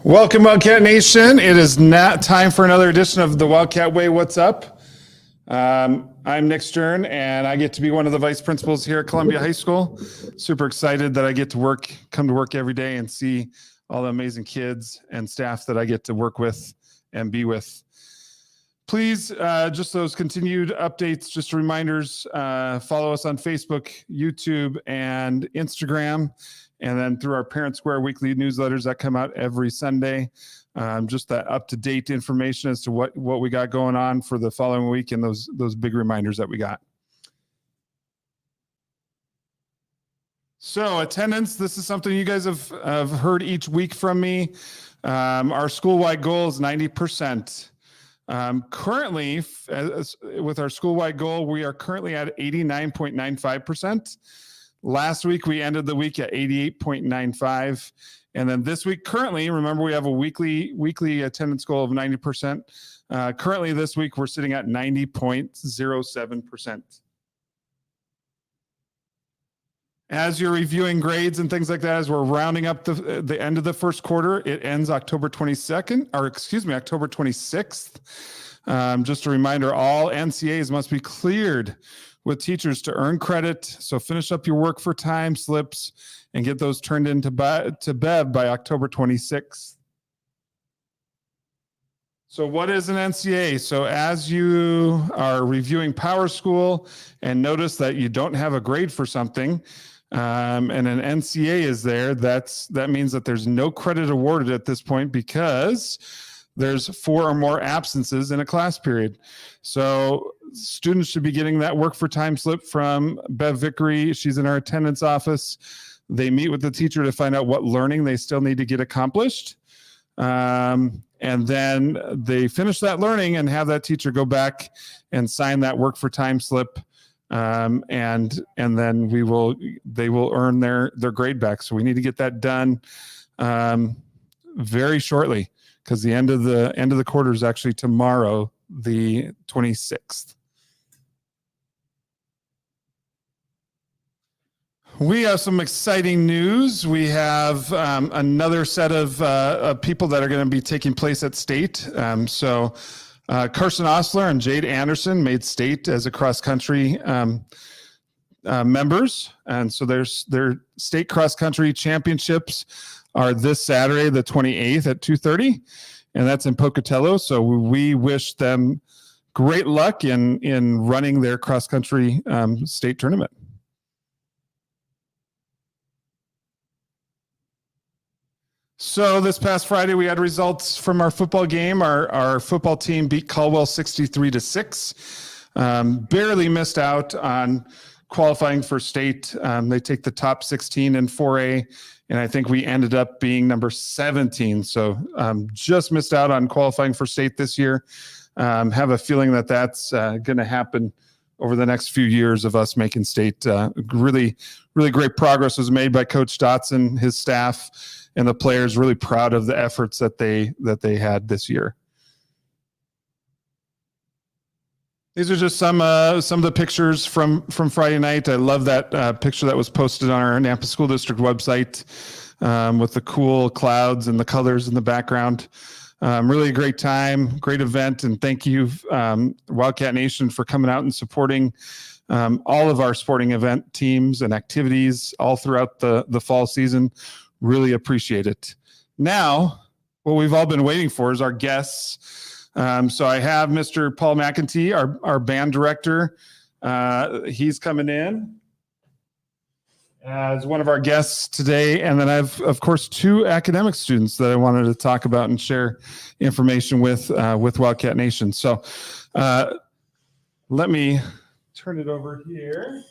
Welcome, Wildcat Nation. It is now time for another edition of the Wildcat Way. What's up? I'm Nick Stern, and I get to be one of the vice principals here at Columbia High School. Super excited that I get to come to work every day and see all the amazing kids and staff that I get to work with and be with. Please, just those continued updates, just reminders, follow us on Facebook, YouTube, and Instagram, and then through our Parent Square weekly newsletters that come out every Sunday. Just that up-to-date information as to what we got going on for the following week and those big reminders that we got. So attendance, this is something you guys have heard each week from me. Our school-wide goal is 90%. Currently, with our school-wide goal, we are currently at 89.95%. Last week, we ended the week at 88.95. And then this week, currently, remember, we have a weekly attendance goal of 90%. Currently, this week, we're sitting at 90.07%. As you're reviewing grades and things like that, as we're rounding up the end of the first quarter, it ends October 26th. Just a reminder, all NCAs must be cleared with teachers to earn credit. So finish up your work for time slips and get those turned into to Bev by October 26th. So what is an NCA? So as you are reviewing Power School and notice that you don't have a grade for something, and an NCA is there, that means that there's no credit awarded at this point because there's 4 or more absences in a class period. So students should be getting that work for time slip from Bev Vickery. She's in our attendance office. They meet with the teacher to find out what learning they still need to get accomplished. And then they finish that learning and have that teacher go back and sign that work for time slip. And then they will earn their grade back. So we need to get that done very shortly, because the end of the quarter is actually tomorrow, the 26th. We have some exciting news. We have another set of people that are going to be taking place at state. So Carson Osler and Jade Anderson made state as a cross-country members. And so their state cross-country championships are this Saturday, the 28th at 2:30, and that's in Pocatello. So we wish them great luck in running their cross-country state tournament. So this past Friday, we had results from our football game. Our football team beat Caldwell 63-6. Barely missed out on qualifying for state. They take the top 16 in 4A, and I think we ended up being number 17. So just missed out on qualifying for state this year. Have a feeling that that's going to happen over the next few years of us making state. Really, really great progress was made by Coach Dotson, his staff, and the players. Really proud of the efforts that they had this year. These are just some of the pictures from Friday night. I love that picture that was posted on our Nampa School District website with the cool clouds and the colors in the background. Really a great time, great event, and thank you, Wildcat Nation, for coming out and supporting all of our sporting event teams and activities all throughout the fall season. Really appreciate it. Now, what we've all been waiting for is our guests. So I have Mr. Paul McEntee, our band director. He's coming in as one of our guests today. And then I have, of course, 2 academic students that I wanted to talk about and share information with Wildcat Nation. So let me turn it over here.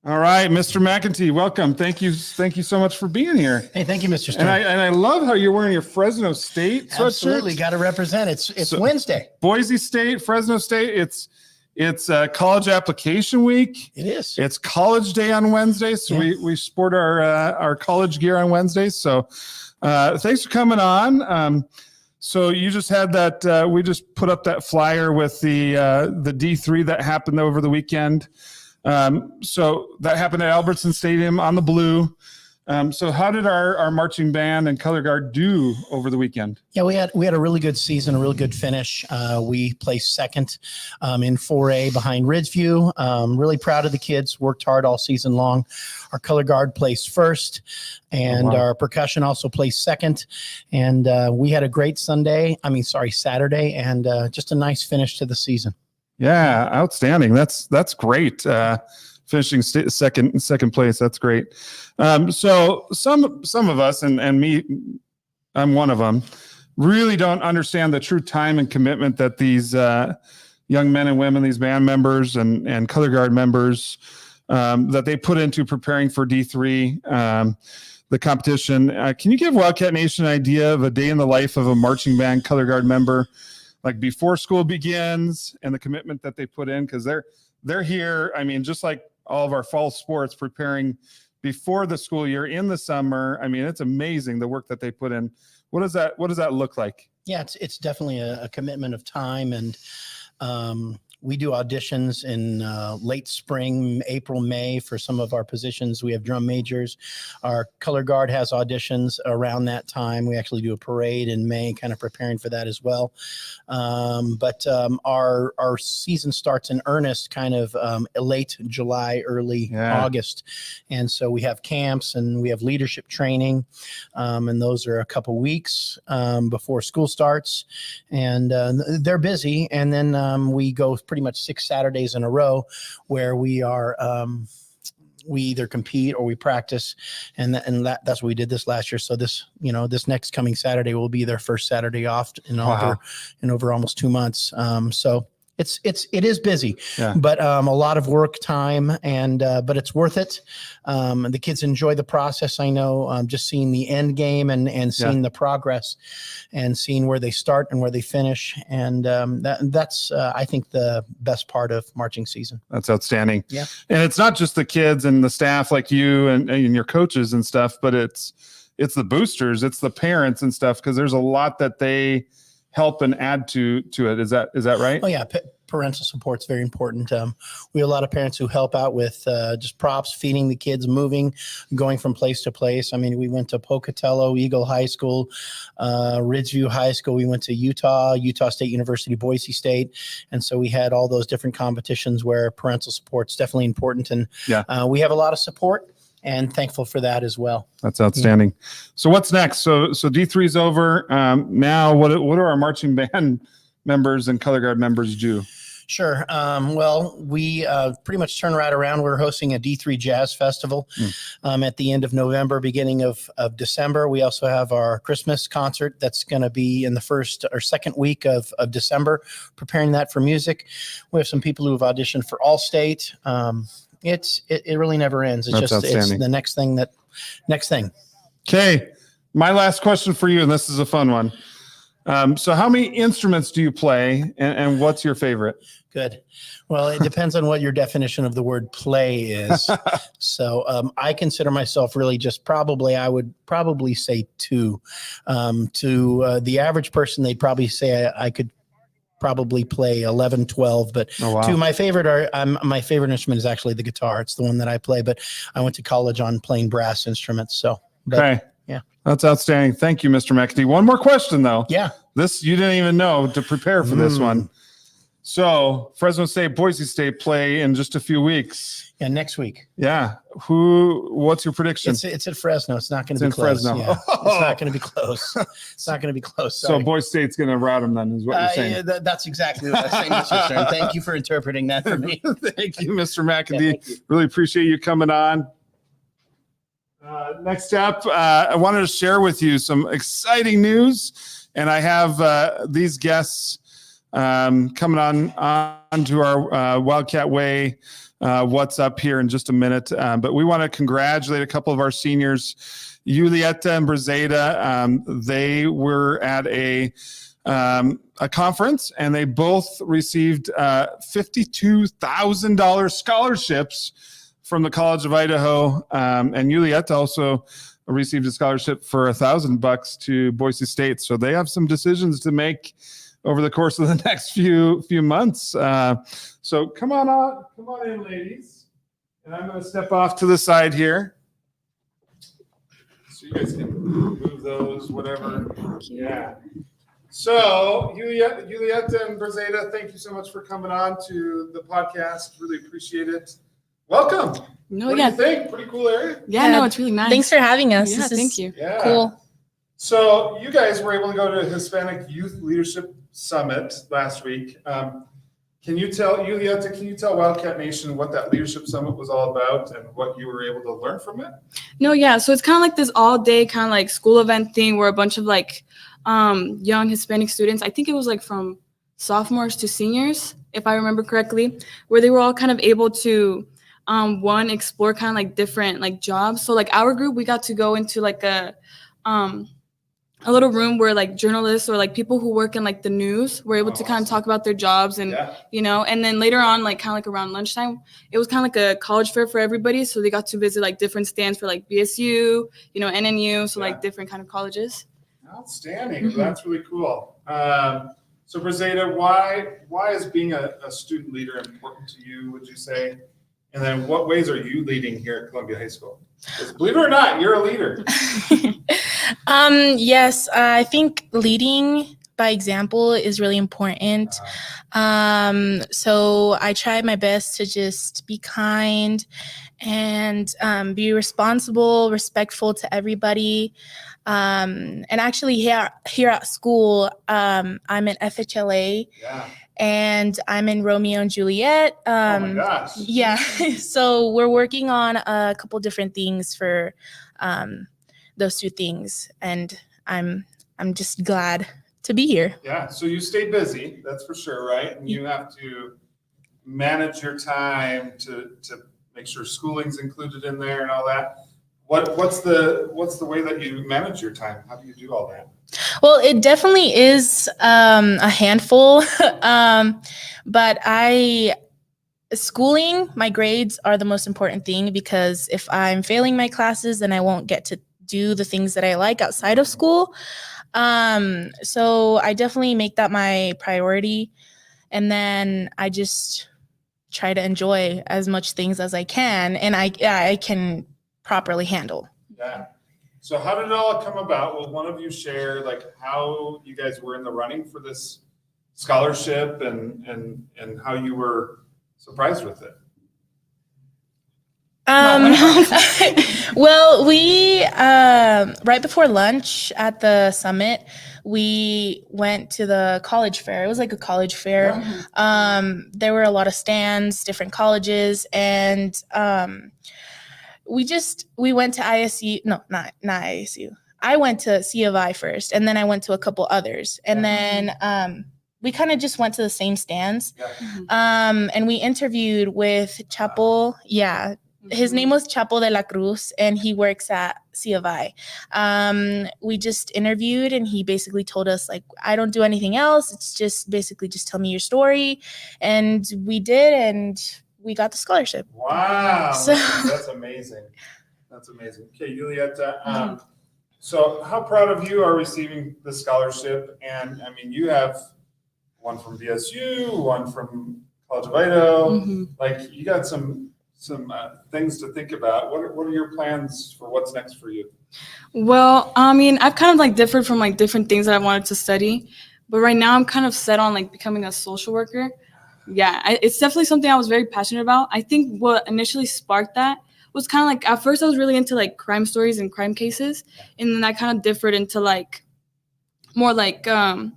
All right, Mr. McEntee, welcome. Thank you so much for being here. Hey, thank you, Mr. Stern. And I love how you're wearing your Fresno State sweatshirt. Absolutely, got to represent. It's Wednesday. Boise State, Fresno State. It's college application week. It is. It's college day on Wednesday, so we sport our college gear on Wednesdays. So thanks for coming on. So you just had that. We just put up that flyer with the D3 that happened over the weekend. So that happened at Albertson Stadium on the blue. So how did our marching band and color guard do over the weekend? Yeah, we had a really good season, a really good finish. We placed second in 4A behind Ridgeview. Really proud of the kids. Worked hard all season long. Our color guard placed first, and our percussion also placed second. And we had a great Saturday, and just a nice finish to the season. Yeah, outstanding. That's great. Finishing second place. That's great. So some of us, and me, I'm one of them, really don't understand the true time and commitment that these young men and women, these band members and color guard members, that they put into preparing for D3, the competition. Can you give Wildcat Nation an idea of a day in the life of a marching band color guard member, like before school begins, and the commitment that they put in? Because they're here. I mean, just like all of our fall sports, preparing before the school year in the summer. I mean, it's amazing the work that they put in. What does that look like? Yeah, it's definitely a commitment of time, and we do auditions in late spring, April, May for some of our positions. We have drum majors. Our color guard has auditions around that time. We actually do a parade in May, kind of preparing for that as well. But our season starts in earnest kind of late July, early August. And so we have camps and we have leadership training. And those are a couple weeks before school starts. And they're busy. And then we go pretty much 6 Saturdays in a row where we are we either compete or we practice, and that's what we did this last year. So this next coming Saturday will be their first Saturday off in over almost 2 months. So it is busy, but a lot of work time, and but it's worth it. The kids enjoy the process. I know, just seeing the end game and seeing the progress and seeing where they start and where they finish. And that's I think the best part of marching season. That's outstanding. Yeah. And it's not just the kids and the staff like you and your coaches and stuff, but it's the boosters, it's the parents and stuff, because there's a lot that they help and add to it. Is that right? Oh yeah. Parental support is very important. We have a lot of parents who help out with just props, feeding the kids, moving, going from place to place. I mean, we went to Pocatello, Eagle High School, Ridgeview High School. We went to Utah State University, Boise State. And so we had all those different competitions where parental support is definitely important. And we have a lot of support, and thankful for that as well. That's outstanding. So what's next? So D3 is over. Now what do our marching band members and color guard members do? Sure. Well, we pretty much turn right around. We're hosting a D3 Jazz Festival at the end of November, beginning of December. We also have our Christmas concert that's going to be in the first or second week of December, preparing that for music. We have some people who have auditioned for All-State. It really never ends. It's the next thing. Okay. My last question for you, and this is a fun one. So how many instruments do you play, and what's your favorite? Good. Well, it depends on what your definition of the word play is. So I consider myself really just I would probably say 2. To the average person, they'd probably say I could probably play 11, 12, but 2. My favorite instrument is actually the guitar. It's the one that I play, but I went to college on playing brass instruments. So, okay. Yeah. That's outstanding. Thank you, Mr. McEntee. One more question though. Yeah. This, you didn't even know to prepare for this one. So Fresno State, Boise State play in just a few weeks. Yeah, next week. Yeah. What's your prediction? It's at Fresno. It's not going to be close. Fresno. Yeah. It's not going to be close. It's not going to be close. Sorry. So Boise State's going to rout them then, is what you're saying. Yeah, that's exactly what I'm saying, Mr. Stern. Thank you for interpreting that for me. Thank you, Mr. McEntee. Really appreciate you coming on. Next up, I wanted to share with you some exciting news, and I have these guests coming on to our Wildcat Way What's Up here in just a minute. But we want to congratulate a couple of our seniors, Julieta and Brizeida. They were at a conference, and they both received $52,000 scholarships from the College of Idaho, and Julieta also received a scholarship for $1,000 to Boise State. So they have some decisions to make over the course of the next few months. So come on in, ladies. And I'm going to step off to the side here. So you guys can move those, whatever. Yeah. So Julieta and Brizeida, thank you so much for coming on to the podcast. Really appreciate it. Welcome. No, What do you think? Pretty cool area. Yeah, no, it's really nice. Thanks for having us. Yeah, This thank is you. Yeah. cool. So you guys were able to go to Hispanic Youth Leadership Summit last week. Can you tell, Julieta, can you tell Wildcat Nation what that leadership summit was all about and what you were able to learn from it? No, yeah. So it's kind of like this all day kind of like school event thing where a bunch of like young Hispanic students, I think it was like from sophomores to seniors, if I remember correctly, where they were all kind of able to one, explore kind of like different like jobs. So like our group, we got to go into like a little room where like journalists or like people who work in like the news were able to kind of talk about their jobs and you know, and then later on like kind of like around lunchtime it was kind of like a college fair for everybody, so they got to visit like different stands for like BSU, you know, NNU, so like different kind of colleges. Outstanding. That's really cool. So Brizeida, why is being a student leader important to you, would you say? And then what ways are you leading here at Columbia High School? Because believe it or not, you're a leader. Yes, I think leading by example is really important. So I try my best to just be kind and be responsible, respectful to everybody. And actually here at school, I'm in FHLA. Yeah. And I'm in Romeo and Juliet. Oh my gosh. Yeah, so we're working on a couple different things for those two things, and I'm just glad to be here. Yeah, so you stay busy, that's for sure, right? And you have to manage your time to make sure schooling's included in there and all that. What's the way that you manage your time? How do you do all that? Well, it definitely is a handful, but schooling, my grades are the most important thing, because if I'm failing my classes, then I won't get to do the things that I like outside of school. So I definitely make that my priority, and then I just try to enjoy as much things as I can, and I can properly handle. Yeah. So how did it all come about? Will one of you share like how you guys were in the running for this scholarship and how you were surprised with it? Well, we right before lunch at the summit, we went to the college fair. It was like a college fair. There were a lot of stands, different colleges, and we went to ISU. No, not ISU. I went to C of I first, and then I went to a couple others, and then we kind of just went to the same stands. And we interviewed with Chapo. Yeah. His name was Chapo de la Cruz, and he works at C of I. We just interviewed, and he basically told us, like, I don't do anything else. It's just basically just tell me your story. And we did, and we got the scholarship. Wow. So, that's amazing. That's amazing. Okay, Julieta. So how proud of you are receiving the scholarship? And I mean, you have one from BSU, one from College of Idaho. Like, you got some things to think about. What are your plans for what's next for you? Well, I mean, I've kind of like differed from like different things that I wanted to study, but right now I'm kind of set on like becoming a social worker. Yeah, it's definitely something I was very passionate about. I think what initially sparked that was kind of like, at first I was really into like crime stories and crime cases, and then I kind of differed into like more like I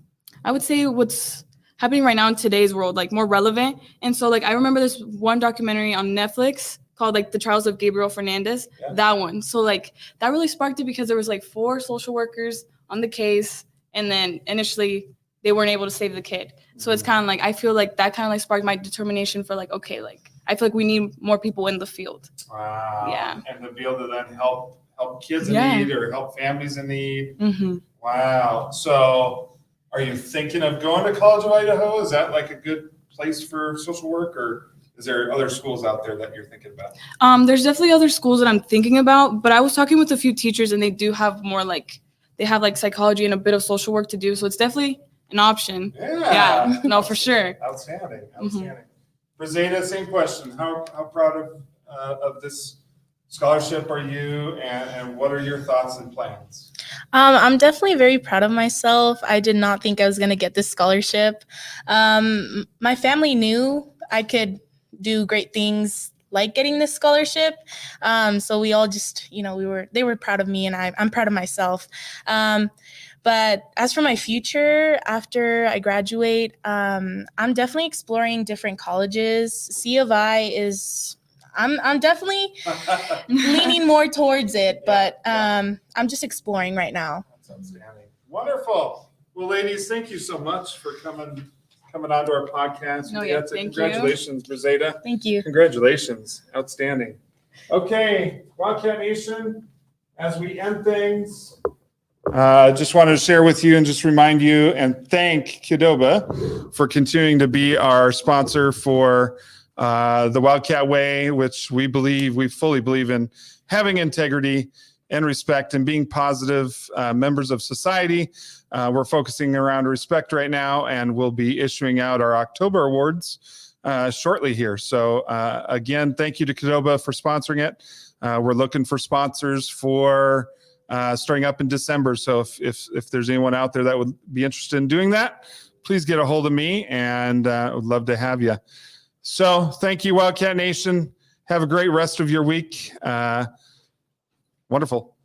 would say what's happening right now in today's world, like more relevant. And so like I remember this one documentary on Netflix called like The Trials of Gabriel Fernandez, that one. So like that really sparked it, because there was like 4 social workers on the case, and then initially they weren't able to save the kid. So it's kind of like, I feel like that kind of like sparked my determination for like, okay, like I feel like we need more people in the field. Wow. Yeah. And to be able to then help kids in need or help families in need. Wow. So are you thinking of going to College of Idaho? Is that like a good place for social work, or is there other schools out there that you're thinking about? There's definitely other schools that I'm thinking about, but I was talking with a few teachers, and they do have more like, they have like psychology and a bit of social work to do. So it's definitely an option. Yeah. No, for sure. Outstanding. Brizeida, same question. How proud of this scholarship are you, and what are your thoughts and plans? I'm definitely very proud of myself. I did not think I was going to get this scholarship. My family knew I could do great things like getting this scholarship. So we all just, they were proud of me, and I'm proud of myself. But as for my future, after I graduate, I'm definitely exploring different colleges. C of I is, I'm definitely leaning more towards it, but I'm just exploring right now. That's outstanding. Wonderful. Well, ladies, thank you so much for coming onto our podcast. No, yeah, Julieta, thank you. congratulations, Brizeida. Thank you. Congratulations. Outstanding. Okay, Wildcat Nation, as we end things, just wanted to share with you and just remind you and thank Qdoba for continuing to be our sponsor for the Wildcat Way, which we fully believe in having integrity and respect and being positive members of society. We're focusing around respect right now, and we'll be issuing out our October awards shortly here. So again, thank you to Qdoba for sponsoring it. We're looking for sponsors for starting up in December. So if there's anyone out there that would be interested in doing that, please get a hold of me, and I would love to have you. So thank you, Wildcat Nation. Have a great rest of your week. Wonderful.